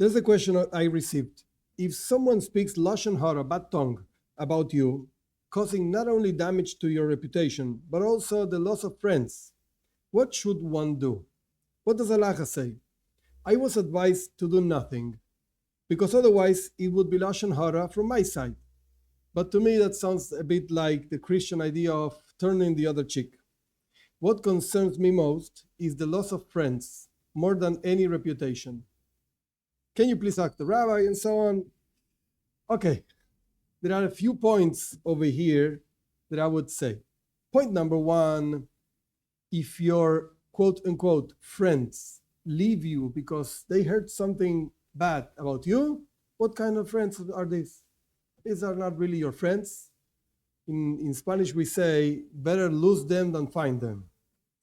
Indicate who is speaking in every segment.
Speaker 1: There's a question I received. If someone speaks Lashon Hara, bad tongue, about you, causing not only damage to your reputation, but also the loss of friends, what should one do? What does Allah say? I was advised to do nothing, because otherwise it would be Lashon Hara from my side. But to me that sounds a bit like the Christian idea of turning the other cheek. What concerns me most is the loss of friends, more than any reputation. Can you please ask the rabbi and so on? Okay, there are a few points over here that I would say. Point number one, if your quote unquote friends leave you because they heard something bad about you, what kind of friends are these? These are not really your friends. In Spanish we say, better lose them than find them.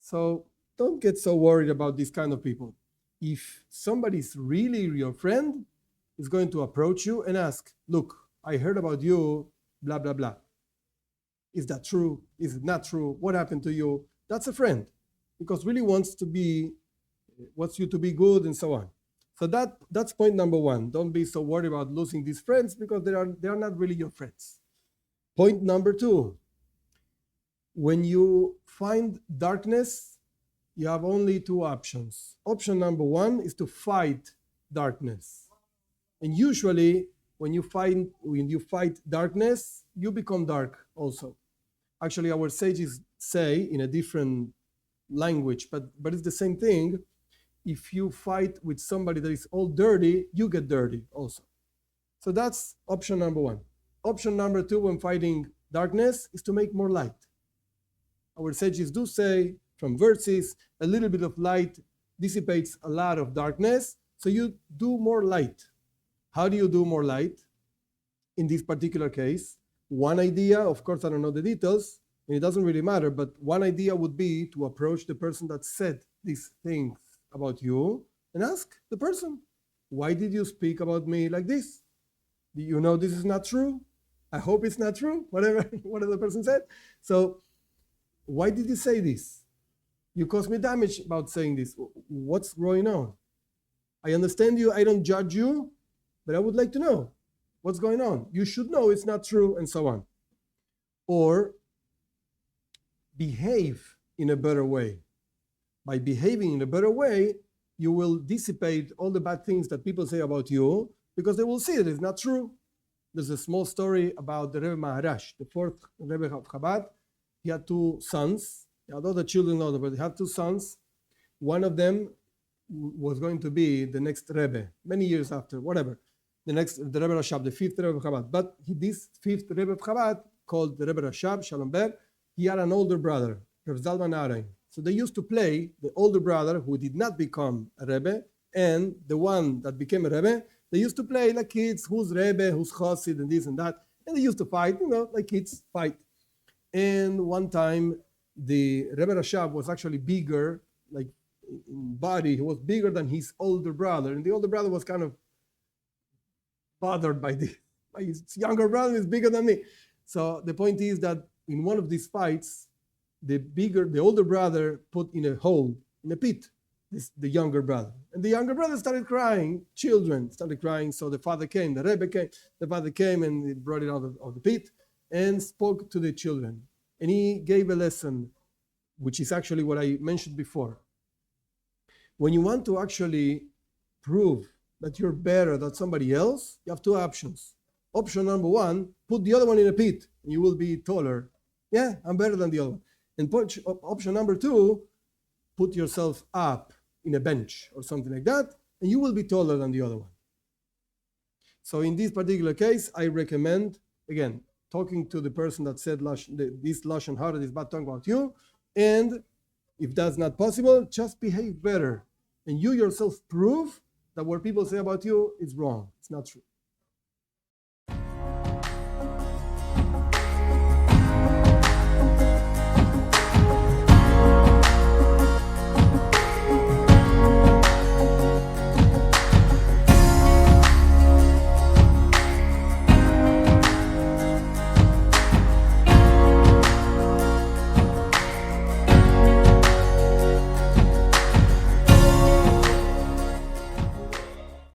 Speaker 1: So don't get so worried about these kind of people. If somebody's really your friend, is going to approach you and ask, look, I heard about you, blah, blah, blah. Is that true? Is it not true? What happened to you? That's a friend, because really wants you to be good and so on. So that's point number one. Don't be so worried about losing these friends, because they are not really your friends. Point number two, when you find darkness, you have only two options. Option number one is to fight darkness. And usually when you fight darkness, you become dark also. Actually, our sages say in a different language, but it's the same thing. If you fight with somebody that is all dirty, you get dirty also. So that's option number one. Option number two when fighting darkness is to make more light. Our sages do say from verses, a little bit of light dissipates a lot of darkness, so you do more light. How do you do more light? In this particular case, one idea, of course I don't know the details, and it doesn't really matter, but one idea would be to approach the person that said these things about you and ask the person, why did you speak about me like this? Do you know this is not true? I hope it's not true, whatever the person said. So why did you say this? You caused me damage about saying this. What's going on? I understand you, I don't judge you, but I would like to know what's going on. You should know it's not true, and so on. Or behave in a better way. By behaving in a better way, you will dissipate all the bad things that people say about you, because they will see that it's not true. There's a small story about the Rebbe Maharash, the fourth Rebbe of Chabad. He had two sons. He had other children, but he had two sons. One of them was going to be the next Rebbe, many years after, whatever. The Rebbe Rashab, the fifth Rebbe of Chabad. But this fifth Rebbe of Chabad, called the Rebbe Rashab, Shalom-B'nei, he had an older brother, Rav Zalman Arai. So they used to play the older brother who did not become a Rebbe and the one that became a Rebbe. They used to play like kids, who's Rebbe, who's Chassid, and this and that. And they used to fight, like kids fight. And one time, the Rebbe Rashab was actually bigger, like in body, he was bigger than his older brother. And the older brother was kind of bothered by this. His younger brother is bigger than me. So the point is that in one of these fights, the older brother put in a hole, in a pit, the younger brother. And the younger brother started crying, children started crying. So the father came, the Rebbe came, the father came and he brought it out of the pit and spoke to the children. And he gave a lesson, which is actually what I mentioned before. When you want to actually prove that you're better than somebody else, you have two options. Option number one, put the other one in a pit and you will be taller. Yeah, I'm better than the other one. And option number two, put yourself up in a bench or something like that, and you will be taller than the other one. So in this particular case, I recommend, again, talking to the person that said this Lashon Hara, this bad tongue about you, and if that's not possible, just behave better. And you yourself prove that what people say about you is wrong. It's not true.